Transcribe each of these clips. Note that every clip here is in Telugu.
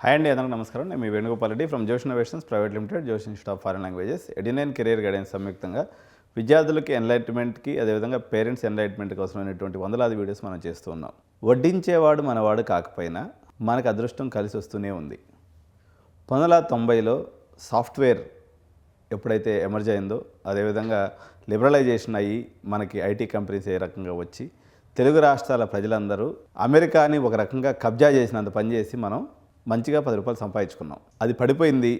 హాయ్ అండి, అందరికీ నమస్కారం. నేను మీ Venugopal Reddy from Josh innovations private limited, Josh institute of foreign languages, Edunine career guidance సంయుక్తంగా విద్యార్థులకి ఎన్లైట్మెంట్కి, అదేవిధంగా పేరెంట్స్ ఎన్లైట్మెంట్కి అవసరమైనటువంటి వందలాది వీడియోస్ మనం చేస్తూ ఉన్నాం. వడ్డించేవాడు మనవాడు కాకపోయినా మనకు అదృష్టం కలిసి వస్తూనే ఉంది. 1990లో సాఫ్ట్వేర్ ఎప్పుడైతే ఎమర్జ్ అయిందో, అదేవిధంగా లిబరలైజేషన్ అయ్యి మనకి ఐటీ కంపెనీస్ ఏ రకంగా వచ్చి తెలుగు రాష్ట్రాల ప్రజలందరూ అమెరికాని ఒక రకంగా కబ్జా చేసినంత పనిచేసి మనం మంచిగా 10 రూపాయలు సంపాదించుకున్నాం. అది పడిపోయింది.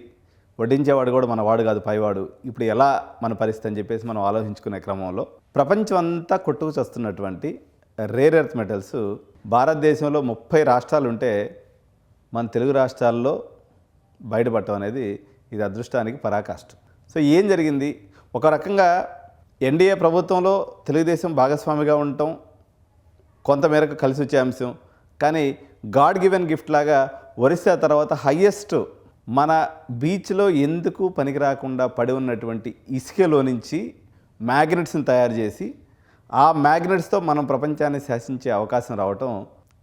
వడ్డించేవాడు కూడా మన వాడు కాదు, పైవాడు. ఇప్పుడు ఎలా మన పరిస్థితి అని చెప్పేసి మనం ఆలోచించుకునే క్రమంలో ప్రపంచం అంతా కొట్టుకు వస్తున్నటువంటి రేర్ ఎర్త్ మెటల్స్ భారతదేశంలో 30 రాష్ట్రాలు ఉంటే మన తెలుగు రాష్ట్రాల్లో బయటపడటం అనేది ఇది అదృష్టానికి పరాకాష్ట. సో ఏం జరిగింది? ఒక రకంగా ఎన్డీఏ ప్రభుత్వంలో తెలుగుదేశం భాగస్వామిగా ఉండటం కొంతమేరకు కలిసి వచ్చే అంశం. కానీ గాడ్ గివెన్ గిఫ్ట్ లాగా ఒరిస్సా తర్వాత హయ్యెస్ట్ మన బీచ్లో ఎందుకు పనికి రాకుండా పడి ఉన్నటువంటి ఇసుకలో నుంచి మ్యాగ్నెట్స్ని తయారు చేసి ఆ మ్యాగ్నెట్స్తో మనం ప్రపంచాన్ని శాసించే అవకాశం రావటం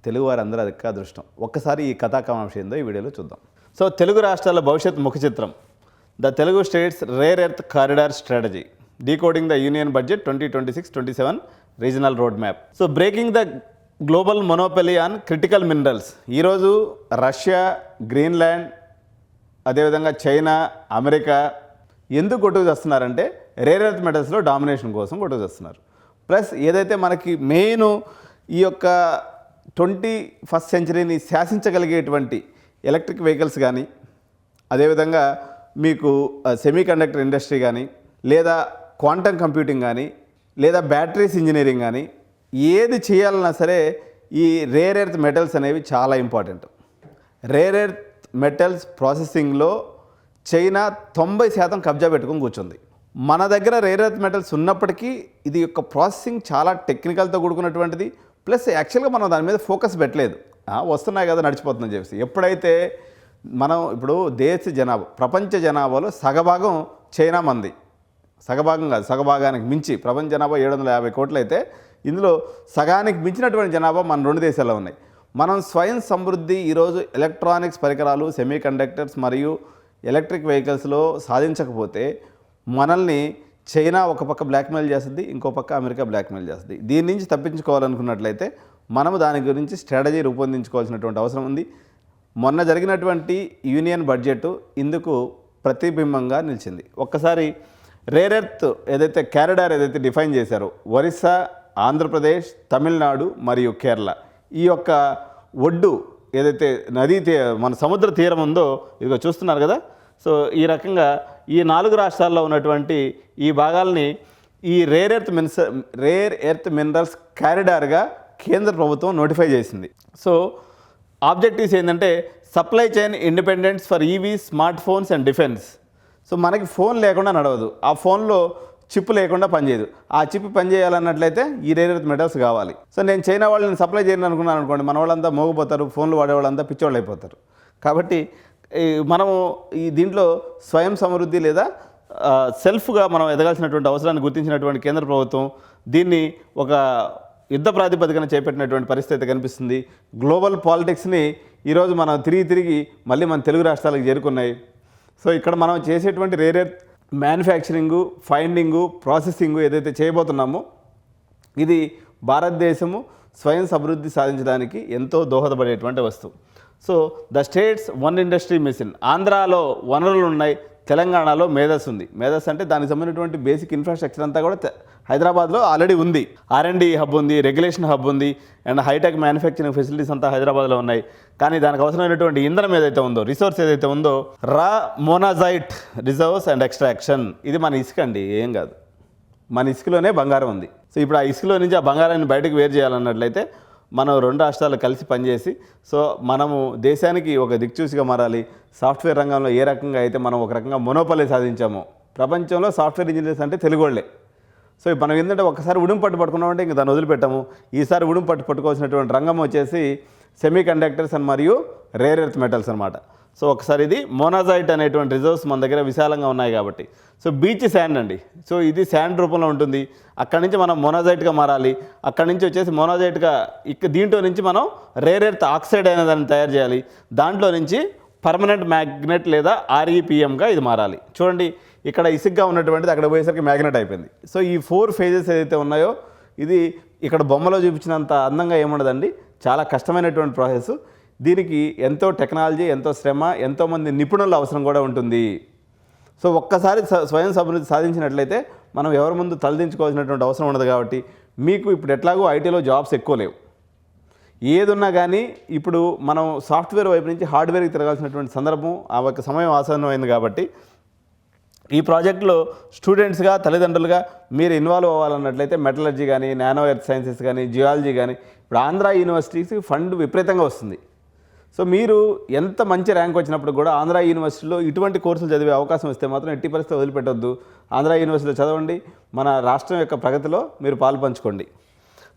తెలుగువారు అందరూ అధిక అదృష్టం. ఒక్కసారి ఈ కథాకమాంశం ఏందో ఈ వీడియోలో చూద్దాం. సో తెలుగు రాష్ట్రాల భవిష్యత్ ముఖ చిత్రం, the Telugu states rare earth corridor strategy, decoding the union budget 2026-27 regional road map. So breaking the global monopoly on critical minerals. ఈరోజు రష్యా, గ్రీన్లాండ్, అదేవిధంగా చైనా, అమెరికా ఎందుకు కొట్టుకు చేస్తున్నారంటే రేర్ ఎర్త్ మెటల్స్లో డామినేషన్ కోసం కొట్టుకు చేస్తున్నారు. ప్లస్ ఏదైతే మనకి మెయిన్ ఈ యొక్క 21st సెంచరీని శాసించగలిగేటువంటి ఎలక్ట్రిక్ వెహికల్స్ కానీ, అదేవిధంగా మీకు సెమీ కండక్టర్ ఇండస్ట్రీ కానీ, లేదా క్వాంటమ్ కంప్యూటింగ్ కానీ, లేదా బ్యాటరీస్ ఇంజనీరింగ్ కానీ, ఏది చేయాలన్నా సరే ఈ రేర్ ఎర్త్ మెటల్స్ అనేవి చాలా ఇంపార్టెంట్. రేర్ ఎర్త్ మెటల్స్ ప్రాసెసింగ్లో చైనా 90% కబ్జా పెట్టుకొని కూర్చుంది. మన దగ్గర రేర్ ఎర్త్ మెటల్స్ ఉన్నప్పటికీ ఇది యొక్క ప్రాసెసింగ్ చాలా టెక్నికల్తో కూడుకున్నటువంటిది. ప్లస్ యాక్చువల్గా మనం దాని మీద ఫోకస్ పెట్టలేదు. వస్తున్నాయి కదా నడిచిపోతుందని చెప్పేసి. ఎప్పుడైతే మనం ఇప్పుడు దేశ జనాభా, ప్రపంచ జనాభాలో సగభాగం చైనా మంది, సగభాగం కాదు, సగభాగానికి మించి ప్రపంచ జనాభా 750 కోట్లు అయితే ఇందులో సగానికి మించినటువంటి జనాభా మన 2 దేశాల్లో ఉన్నాయి. మనం స్వయం సమృద్ధి ఈరోజు ఎలక్ట్రానిక్స్ పరికరాలు, సెమీ కండక్టర్స్ మరియు ఎలక్ట్రిక్ వెహికల్స్లో సాధించకపోతే మనల్ని చైనా ఒక పక్క బ్లాక్మెయిల్ చేస్తుంది, ఇంకో పక్క అమెరికా బ్లాక్మెయిల్ చేస్తుంది. దీని నుంచి తప్పించుకోవాలనుకున్నట్లయితే మనము దాని గురించి స్ట్రాటజీ రూపొందించుకోవాల్సినటువంటి అవసరం ఉంది. మొన్న జరిగినటువంటి యూనియన్ బడ్జెట్ ఇందుకు ప్రతిబింబంగా నిలిచింది. ఒక్కసారి రేర్ ఎర్త్ ఏదైతే కారిడార్ ఏదైతే డిఫైన్ చేశారో, ఒరిస్సా, ఆంధ్రప్రదేశ్, తమిళనాడు మరియు కేరళ, ఈ యొక్క ఒడ్డు ఏదైతే నదీ మన సముద్ర తీరం ఉందో ఇదిగో చూస్తున్నారు కదా. సో ఈ రకంగా ఈ 4 రాష్ట్రాల్లో ఉన్నటువంటి ఈ భాగాల్ని ఈ రేర్ ఎర్త్ మినరల్స్ కారిడార్గా కేంద్ర ప్రభుత్వం నోటిఫై చేసింది. సో ఆబ్జెక్టివ్స్ ఏంటంటే supply chain independence for EV, smart phones and defence. So మనకి ఫోన్ లేకుండా నడవదు, ఆ ఫోన్లో చిప్ లేకుండా పనిచేయదు. ఆ చిప్ పనిచేయాలన్నట్లయితే ఈ రేర్ ఎర్త్ మెటల్స్ కావాలి. సో నేను చైనా వాళ్ళని సప్లై చేయను అనుకున్నాను అనుకోండి, మన వాళ్ళంతా మోగిపోతారు, ఫోన్లు వాడేవాళ్ళంతా పిచ్చోళ్ళు అయిపోతారు. కాబట్టి మనము ఈ దీంట్లో స్వయం సమృద్ధి లేదా సెల్ఫ్గా మనం ఎదగాల్సినటువంటి అవసరాన్ని గుర్తించినటువంటి కేంద్ర ప్రభుత్వం దీన్ని ఒక యుద్ధ ప్రాతిపదికన చేపట్టినటువంటి పరిస్థితి కనిపిస్తుంది. గ్లోబల్ పాలిటిక్స్ని ఈరోజు మనం తిరిగి మళ్ళీ మన తెలుగు రాష్ట్రాలకు చేరుకున్నాయి. సో ఇక్కడ మనం చేసేటువంటి రేర్ ఎర్త్ మ్యానుఫ్యాక్చరింగు, ఫైండింగు, ప్రాసెసింగు ఏదైతే చేయబోతున్నామో ఇది భారతదేశము స్వయం సమృద్ధి సాధించడానికి ఎంతో దోహదపడేటువంటి వస్తువు. So the states one industry mission. ఆంధ్రాలో వనరులు ఉన్నాయి, తెలంగాణలో మేధస్ ఉంది. మేధస్ అంటే దానికి సంబంధించినటువంటి బేసిక్ ఇన్ఫ్రాస్ట్రక్చర్ అంతా కూడా హైదరాబాద్లో ఆల్రెడీ ఉంది. R&D హబ్ ఉంది, రెగ్యులేషన్ హబ్ ఉంది, అండ్ హైటెక్ మ్యానుఫ్యాక్చరింగ్ ఫెసిలిటీస్ అంతా హైదరాబాద్లో ఉన్నాయి. కానీ దానికి అవసరమైనటువంటి ఇంధనం ఏదైతే ఉందో, రిసోర్స్ ఏదైతే ఉందో, రా మోనాజైట్ రిజర్వ్స్ అండ్ ఎక్స్ట్రాక్షన్, ఇది మన ఇసుక అండి, ఏం కాదు. మన ఇసుకలోనే బంగారం ఉంది. సో ఇప్పుడు ఆ ఇసుకలో నుంచి ఆ బంగారాన్ని బయటకు వేరు చేయాలన్నట్లయితే మనం 2 రాష్ట్రాలు కలిసి పనిచేసి, సో మనము దేశానికి ఒక దిక్చూసిగా మారాలి. సాఫ్ట్వేర్ రంగంలో ఏ రకంగా అయితే మనం ఒక రకంగా మొనోపలి సాధించామో, ప్రపంచంలో సాఫ్ట్వేర్ ఇంజనీర్స్ అంటే తెలుగు వాళ్ళే. సో మనం ఏంటంటే ఒకసారి ఉడుము పట్టుకున్నామంటే ఇంకా దాన్ని వదిలిపెట్టాము. ఈసారి ఉడుము పట్టుకోవాల్సినటువంటి రంగం వచ్చేసి సెమీ కండక్టర్స్ అండ్ మరియు రేర్ ఎర్త్ మెటల్స్ అనమాట. సో ఒకసారి ఇది మోనాజైట్ అనేటువంటి రిజర్వ్స్ మన దగ్గర విశాలంగా ఉన్నాయి కాబట్టి. సో బీచ్ శాండ్ అండి. సో ఇది శాండ్ రూపంలో ఉంటుంది. అక్కడి నుంచి మనం మోనాజైట్గా మారాలి. అక్కడి నుంచి వచ్చేసి మోనాజైట్గా దీంట్లో నుంచి మనం రేర్ ఎర్త్ ఆక్సైడ్ అనే దాన్ని తయారు చేయాలి. దాంట్లో నుంచి పర్మనెంట్ మ్యాగ్నెట్ లేదా ఆర్ఈపిఎంగా ఇది మారాలి. చూడండి, ఇక్కడ ఇసుగ్గా ఉన్నటువంటిది అక్కడ పోయేసరికి మ్యాగ్నెట్ అయిపోయింది. సో ఈ 4 ఫేజెస్ ఏదైతే ఉన్నాయో ఇది ఇక్కడ బొమ్మలో చూపించినంత అందంగా ఏముండదండి, చాలా కష్టమైనటువంటి ప్రాసెస్. దీనికి ఎంతో టెక్నాలజీ, ఎంతో శ్రమ, ఎంతోమంది నిపుణుల అవసరం కూడా ఉంటుంది. సో ఒక్కసారి స్వయం సమృద్ధి సాధించినట్లయితే మనం ఎవరి ముందు తలదించుకోవాల్సినటువంటి అవసరం ఉండదు. కాబట్టి మీకు ఇప్పుడు ఎట్లాగో ఐటీలో జాబ్స్ ఎక్కువ లేవు. ఏదున్నా కానీ ఇప్పుడు మనం సాఫ్ట్వేర్ వైపు నుంచి హార్డ్వేర్కి తిరగాల్సినటువంటి సందర్భం, ఆ ఒక సమయం ఆసన్నమైంది. కాబట్టి ఈ ప్రాజెక్టులో స్టూడెంట్స్గా, తల్లిదండ్రులుగా మీరు ఇన్వాల్వ్ అవ్వాలన్నట్లయితే మెటలర్జీ కానీ, నానో ఎర్త్ సైన్సెస్ కానీ, జియాలజీ కానీ, ఇప్పుడు ఆంధ్ర యూనివర్సిటీకి ఫండ్ విపరీతంగా వస్తుంది. సో మీరు ఎంత మంచి ర్యాంక్ వచ్చినప్పుడు కూడా ఆంధ్ర యూనివర్సిటీలో ఇటువంటి కోర్సులు చదివే అవకాశం వస్తే మాత్రం ఎట్టి పరిస్థితి వదిలిపెట్టొద్దు. ఆంధ్ర యూనివర్సిటీలో చదవండి, మన రాష్ట్రం యొక్క ప్రగతిలో మీరు పాలు పంచుకోండి.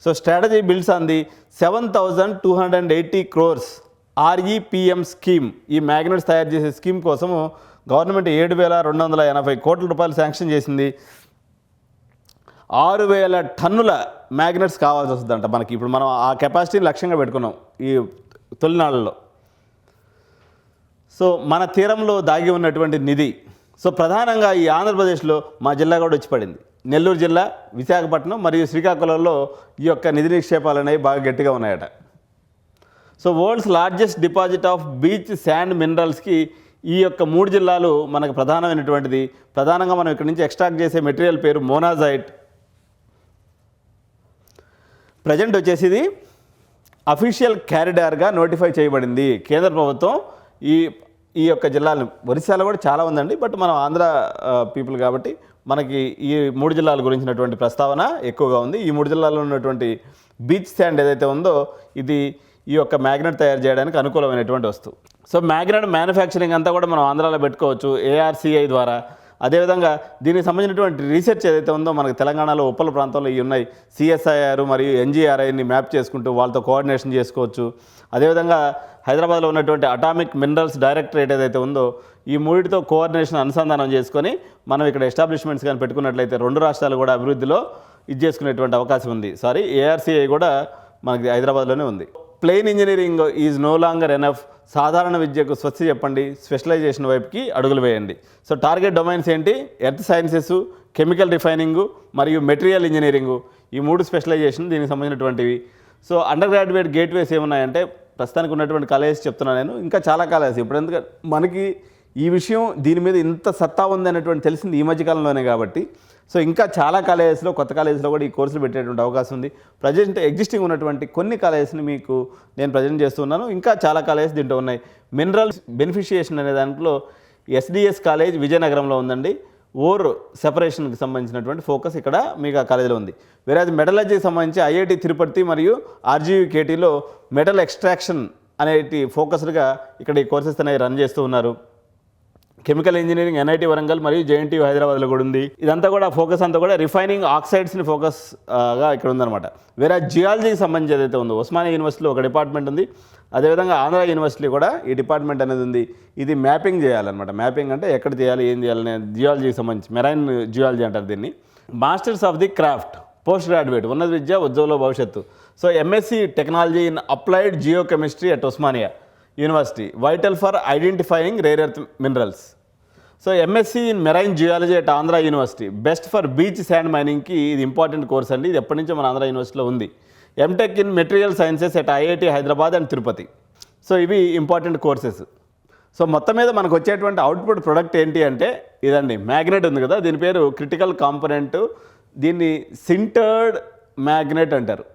So strategy builds on the 7,280 crores REPM scheme. ఈ మ్యాగ్నెట్స్ తయారు చేసే స్కీమ్ కోసము గవర్నమెంట్ 7,280 కోట్ల రూపాయలు శాంక్షన్ చేసింది. 6,000 టన్నుల మ్యాగ్నెట్స్ కావాల్సి వస్తుందంట మనకి. ఇప్పుడు మనం ఆ కెపాసిటీని లక్ష్యంగా పెట్టుకున్నాం ఈ తొలినాళ్ళలో. సో మన తీరంలో దాగి ఉన్నటువంటి నిధి. సో ప్రధానంగా ఈ ఆంధ్రప్రదేశ్లో మా జిల్లా కూడా వచ్చి పడింది. నెల్లూరు జిల్లా, విశాఖపట్నం మరియు శ్రీకాకుళంలో ఈ యొక్క నిధి నిక్షేపాలు అనేవి బాగా గట్టిగా ఉన్నాయట. So world's largest deposit of beach sand మినరల్స్కి ఈ యొక్క 3 జిల్లాలు మనకు ప్రధానమైనటువంటిది. ప్రధానంగా మనం ఇక్కడ నుంచి ఎక్స్ట్రాక్ట్ చేసే మెటీరియల్ పేరు మోనాజైట్. ప్రజెంట్ వచ్చేసి ఇది అఫీషియల్ క్యారిడార్గా నోటిఫై చేయబడింది కేంద్ర ప్రభుత్వం. ఈ యొక్క జిల్లాలు, ఒరిస్సాలో కూడా చాలా ఉందండి, బట్ మనం ఆంధ్ర పీపుల్ కాబట్టి మనకి ఈ 3 జిల్లాల గురించినటువంటి ప్రస్తావన ఎక్కువగా ఉంది. ఈ 3 జిల్లాల్లో ఉన్నటువంటి బీచ్ శాండ్ ఏదైతే ఉందో ఇది ఈ యొక్క మ్యాగ్నెట్ తయారు చేయడానికి అనుకూలమైనటువంటి వస్తువు. సో మ్యాగ్నెట్ మ్యానుఫ్యాక్చరింగ్ అంతా కూడా మనం ఆంధ్రాలో పెట్టుకోవచ్చు ఏఆర్సీఐ ద్వారా. అదేవిధంగా దీనికి సంబంధించినటువంటి రీసెర్చ్ ఏదైతే ఉందో మనకు తెలంగాణలో ఉప్పల ప్రాంతంలో ఇవి ఉన్నాయి. సిఎస్ఐఆర్ మరియు ఎన్జీఆర్ఐని మ్యాప్ చేసుకుంటూ వాళ్ళతో కోఆర్డినేషన్ చేసుకోవచ్చు. అదేవిధంగా హైదరాబాద్లో ఉన్నటువంటి అటామిక్ మినరల్స్ డైరెక్టరేట్ ఏదైతే ఉందో ఈ 3టితో కోఆర్డినేషన్ అనుసంధానం చేసుకొని మనం ఇక్కడ ఎస్టాబ్లిష్మెంట్స్ కానీ పెట్టుకున్నట్లయితే 2 రాష్ట్రాలు కూడా అభివృద్ధిలో ఇది చేసుకునేటువంటి అవకాశం ఉంది. ఏఆర్సీఐ కూడా మనకి హైదరాబాద్లోనే ఉంది. Plain engineering is no longer enough. సాధారణ విద్యకు స్వస్తి చెప్పండి, స్పెషలైజేషన్ వైపుకి అడుగులు వేయండి. సో టార్గెట్ డొమైన్స్ ఏంటి? ఎర్త్ సైన్సెస్, కెమికల్ రిఫైనింగ్ మరియు మెటీరియల్ ఇంజనీరింగ్. ఈ 3 స్పెషలైజేషన్ దీనికి సంబంధించినటువంటివి. సో అండర్ గ్రాడ్యుయేట్ గేట్వేస్ ఏమున్నాయంటే ప్రస్తుతానికి ఉన్నటువంటి కాలేజెస్ చెప్తున్నాను నేను, ఇంకా చాలా కాలేజెస్. ఇప్పుడు ఎందుకంటే మనకి ఈ విషయం దీని మీద ఇంత సత్తా ఉంది అనేటువంటి తెలిసింది ఈ మధ్యకాలంలోనే. కాబట్టి సో ఇంకా చాలా కాలేజెస్లో, కొత్త కాలేజెస్లో కూడా ఈ కోర్సులు పెట్టేటువంటి అవకాశం ఉంది. ప్రజెంట్ ఎగ్జిస్టింగ్ ఉన్నటువంటి కొన్ని కాలేజెస్ని మీకు నేను ప్రజెంట్ చేస్తున్నాను. ఇంకా చాలా కాలేజెస్ దీంట్లో ఉన్నాయి. మినరల్స్ బెనిఫిషియేషన్ అనే దాంట్లో ఎస్డిఎస్ కాలేజ్ విజయనగరంలో ఉందండి. ఓర్ సెపరేషన్కి సంబంధించినటువంటి ఫోకస్ ఇక్కడ మీకు ఆ కాలేజీలో ఉంది. వేరే మెటలర్జీకి సంబంధించి ఐఐటి తిరుపతి మరియు ఆర్జీయూకేటీలో మెటల్ ఎక్స్ట్రాక్షన్ అనేటి ఫోకస్డ్గా ఇక్కడ ఈ కోర్సెస్ అనేవి రన్ చేస్తూ ఉన్నారు. కెమికల్ ఇంజనీరింగ్ ఎన్ఐటి వరంగల్ మరియు జేఎన్టీయూ హైదరాబాద్లో కూడా ఉంది. ఇదంతా కూడా ఫోకస్ అంతా కూడా రిఫైనింగ్ ఆక్సైడ్స్ని ఫోకస్గా ఇక్కడ ఉందన్నమాట. వేరే జియాలజీకి సంబంధించి ఏదైతే ఉందో ఉస్మానియా యూనివర్సిటీలో ఒక డిపార్ట్మెంట్ ఉంది. అదేవిధంగా ఆంధ్ర యూనివర్సిటీ కూడా ఈ డిపార్ట్మెంట్ అనేది ఉంది. ఇది మ్యాపింగ్ చేయాలన్నమాట. మ్యాపింగ్ అంటే ఎక్కడ చేయాలి, ఏం చేయాలనే జియాలజీకి సంబంధించి మెరైన్ జియాలజీ అంటారు దీన్ని. Masters of the craft, post graduate, ఉన్నత విద్య ఉద్యోగంలో భవిష్యత్తు. So MSc technology in applied geochemistry at Osmania university, vital for identifying rare earth minerals. So MSc in marine geology at Andhra university, best for beach sand మైనింగ్కి ఇది ఇంపార్టెంట్ కోర్స్ అండి. ఇది ఎప్పటి నుంచో మన ఆంధ్ర యూనివర్సిటీలో ఉంది. MTech in material sciences at IIT Hyderabad and Tirupati. So ఇవి ఇంపార్టెంట్ కోర్సెస్. సో మొత్తం మీద మనకు వచ్చేటువంటి అవుట్పుట్ ప్రొడక్ట్ ఏంటి అంటే ఇదండి, మ్యాగ్నెట్ ఉంది కదా, దీని పేరు క్రిటికల్ కాంపోనెంట్. దీన్ని సింటర్డ్ మ్యాగ్నెట్ అంటారు.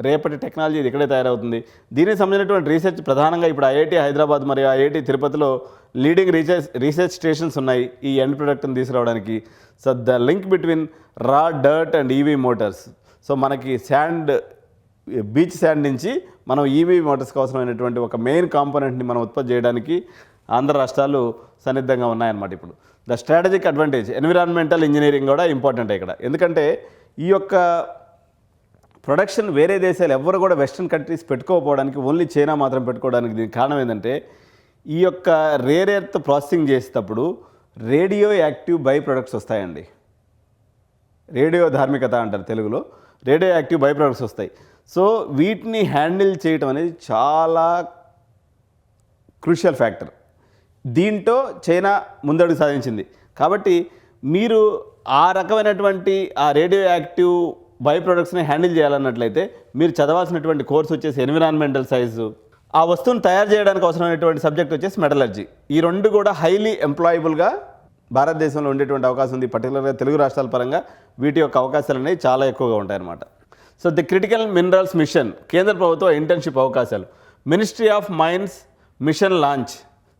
రేపటి టెక్నాలజీ ఇది ఇక్కడే తయారవుతుంది. దీనికి సంబంధించినటువంటి రీసెర్చ్ ప్రధానంగా ఇప్పుడు ఐఐటి హైదరాబాద్ మరియు ఐఐటి తిరుపతిలో లీడింగ్ రీసెర్చ్ స్టేషన్స్ ఉన్నాయి ఈ ఎండ్ ప్రొడక్ట్ని తీసుకురావడానికి. సో ద లింక్ బిట్వీన్ రా dirt and EV Motors. So మనకి శాండ్, బీచ్ శాండ్ నుంచి మనం ఈవీ మోటార్స్కి అవసరమైనటువంటి ఒక మెయిన్ కాంపోనెంట్ని మనం ఉత్పత్తి చేయడానికి ఆంధ్ర రాష్ట్రాలు సన్నిద్ధంగా ఉన్నాయన్నమాట. ఇప్పుడు the strategic advantage, environmental engineering కూడా ఇంపార్టెంట్ ఇక్కడ. ఎందుకంటే ఈ యొక్క ప్రొడక్షన్ వేరే దేశాలు ఎవరు కూడా వెస్ట్రన్ కంట్రీస్ పెట్టుకోకపోవడానికి, ఓన్లీ చైనా మాత్రం పెట్టుకోవడానికి దీనికి కారణం ఏంటంటే ఈ యొక్క రేర్ ఎర్త్ ప్రాసెసింగ్ చేసేటప్పుడు రేడియో యాక్టివ్ బై ప్రొడక్ట్స్ వస్తాయండి. రేడియో ధార్మికత అంటారు తెలుగులో. రేడియో యాక్టివ్ బై ప్రొడక్ట్స్ వస్తాయి. సో వీటిని హ్యాండిల్ చేయటం అనేది చాలా క్రూషియల్ ఫ్యాక్టర్. దీంట్లో చైనా ముందడుగు సాధించింది. కాబట్టి మీరు ఆ రకమైనటువంటి ఆ రేడియో యాక్టివ్ బై ప్రొడక్ట్స్ని హ్యాండిల్ చేయాలన్నట్లయితే మీరు చదవాల్సినటువంటి కోర్స్ వచ్చేసి ఎన్విరాన్మెంటల్ సైన్సు, ఆ వస్తువును తయారు చేయడానికి అవసరమైనటువంటి సబ్జెక్ట్ వచ్చేసి మెటలర్జీ. ఈ రెండు కూడా హైలీ ఎంప్లాయబుల్గా భారతదేశంలో ఉండేటువంటి అవకాశం ఉంది. పర్టికులర్గా తెలుగు రాష్ట్రాల పరంగా వీటి యొక్క అవకాశాలు అనేవి చాలా ఎక్కువగా ఉంటాయన్నమాట. So the critical minerals mission, కేంద్ర ప్రభుత్వ ఇంటర్న్షిప్ అవకాశాలు, ministry of mines mission launch.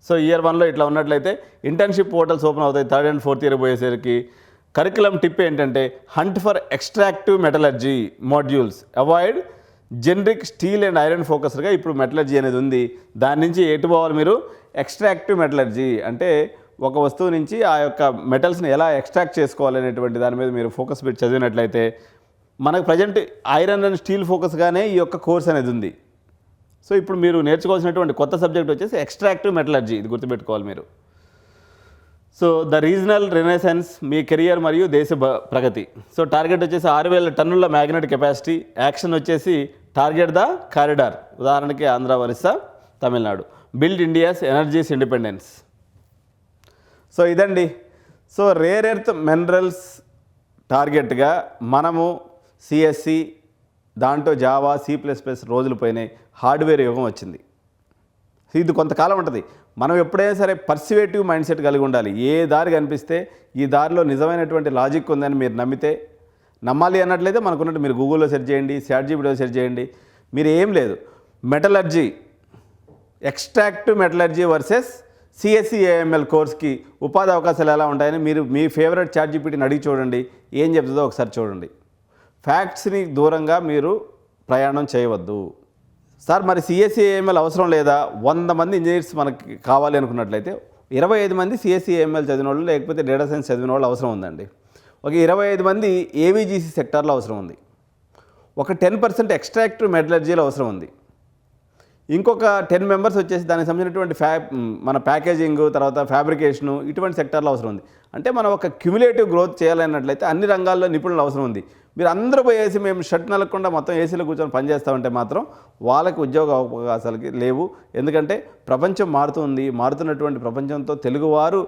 So year 1లో ఇట్లా ఉన్నట్లయితే ఇంటర్న్షిప్ పోర్టల్స్ ఓపెన్ అవుతాయి. 3rd and 4th ఇయర్ పోయేసరికి కరికులం టిప్ ఏంటంటే hunt for extractive metallurgy modules, avoid generic steel and iron ఫోకస్డ్గా ఇప్పుడు మెటలర్జీ అనేది ఉంది. దాని నుంచి ఎటు పోవాలి మీరు? ఎక్స్ట్రాక్టివ్ మెటలర్జీ అంటే ఒక వస్తువు నుంచి ఆ యొక్క మెటల్స్ని ఎలా ఎక్స్ట్రాక్ట్ చేసుకోవాలనేటువంటి దాని మీద మీరు ఫోకస్ పెట్టి చదివినట్లయితే మనకు ప్రజెంట్ ఐరన్ అండ్ స్టీల్ ఫోకస్గానే ఈ యొక్క కోర్స్ అనేది ఉంది. సో ఇప్పుడు మీరు నేర్చుకోవాల్సినటువంటి కొత్త సబ్జెక్ట్ వచ్చేసి ఎక్స్ట్రాక్టివ్ మెటలర్జీ, ఇది గుర్తుపెట్టుకోవాలి మీరు. So the regional renaissance, me career మరియు దేశ ప్రగతి. సో టార్గెట్ వచ్చేసి 6000 టన్నుల మ్యాగ్నెట్ కెపాసిటీ. యాక్షన్ వచ్చేసి టార్గెట్ ద కారిడార్, ఉదాహరణకి Andhra, Orissa, Tamil Nadu. Build India's energies independence. So ఇదండి. సో రేర్ ఎర్త్ మినరల్స్ టార్గెట్గా మనము సిఎస్సి, దాంట్లో జావా, C++ రోజులు పోయినాయి. హార్డ్వేర్ యుగం వచ్చింది. ఇది కొంతకాలం ఉంటుంది. మనం ఎప్పుడైనా సరే పర్సివేటివ్ మైండ్ సెట్ కలిగి ఉండాలి. ఏ దారి కనిపిస్తే ఈ దారిలో నిజమైనటువంటి లాజిక్ ఉందని మీరు నమ్మాలి అన్నట్లయితే మనకున్నట్టు మీరు గూగుల్లో సెర్చ్ చేయండి, ChatGPTలో సెర్చ్ చేయండి. మీరు ఏం లేదు, metallurgy, extractive metallurgy versus CSE AML కోర్స్కి ఉపాధి అవకాశాలు ఎలా ఉంటాయని మీరు మీ ఫేవరెట్ ChatGPTని అడిగి చూడండి. ఏం చెప్తుందో ఒకసారి చూడండి. ఫ్యాక్ట్స్ని దూరంగా మీరు ప్రయాణం చేయవద్దు. సార్ మరి CSE AML అవసరం లేదా? 100 మంది ఇంజనీర్స్ మనకి కావాలి అనుకున్నట్లయితే 25 మంది CSE AML చదివిన వాళ్ళు, లేకపోతే డేటా సైన్స్ చదివిన వాళ్ళు అవసరం ఉందండి. ఒక 25 మంది AVGC సెక్టార్లో అవసరం ఉంది. ఒక 10% ఎక్స్ట్రాక్టివ్ మెటలర్జీలో అవసరం ఉంది. ఇంకొక 10 మెంబర్స్ వచ్చేసి దానికి సంబంధించినటువంటి మన ప్యాకేజింగ్, తర్వాత ఫ్యాబ్రికేషను, ఇటువంటి సెక్టార్లో అవసరం ఉంది. అంటే మనం ఒక క్యుములేటివ్ గ్రోత్ చేయాలన్నట్లయితే అన్ని రంగాల్లో నిపుణులు అవసరం ఉంది. మీరు అందరూ పోయేసి మేము షర్ట్ నలగకుండా మొత్తం ఏసీలో కూర్చొని పనిచేస్తామంటే మాత్రం వాళ్ళకి ఉద్యోగ అవకాశాలకి లేవు. ఎందుకంటే ప్రపంచం మారుతుంది. మారుతున్నటువంటి ప్రపంచంతో తెలుగువారు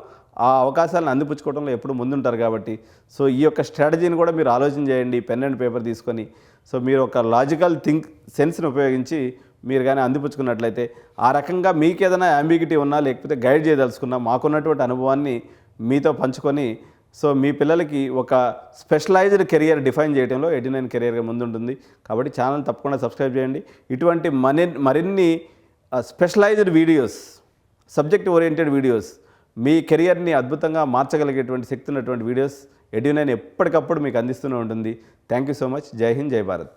ఆ అవకాశాలను అందిపుచ్చుకోవడంలో ఎప్పుడు ముందుంటారు కాబట్టి సో ఈ యొక్క స్ట్రాటజీని కూడా మీరు ఆలోచన చేయండి. పెన్ అండ్ పేపర్ తీసుకొని సో మీరు ఒక లాజికల్ సెన్స్ని ఉపయోగించి మీరు కానీ అందిపుచ్చుకున్నట్లయితే ఆ రకంగా మీకు ఏదైనా అంబిగిటీ ఉన్నా, లేకపోతే గైడ్ చేయదలుచుకున్నా, మాకున్నటువంటి అనుభవాన్ని మీతో పంచుకొని సో మీ పిల్లలకి ఒక స్పెషలైజ్డ్ కెరియర్ డిఫైన్ చేయడంలో 89 కెరియర్గా ముందుంటుంది. కాబట్టి ఛానల్ తప్పకుండా సబ్స్క్రైబ్ చేయండి. ఇటువంటి మరిన్ని specialised videos, subject oriented videos, మీ కెరియర్ని అద్భుతంగా మార్చగలిగేటువంటి శక్తి ఉన్నటువంటి వీడియోస్ 89 ఎప్పటికప్పుడు మీకు అందిస్తూనే ఉంటుంది. Thank you so much. జై హింద్, జై భారత్.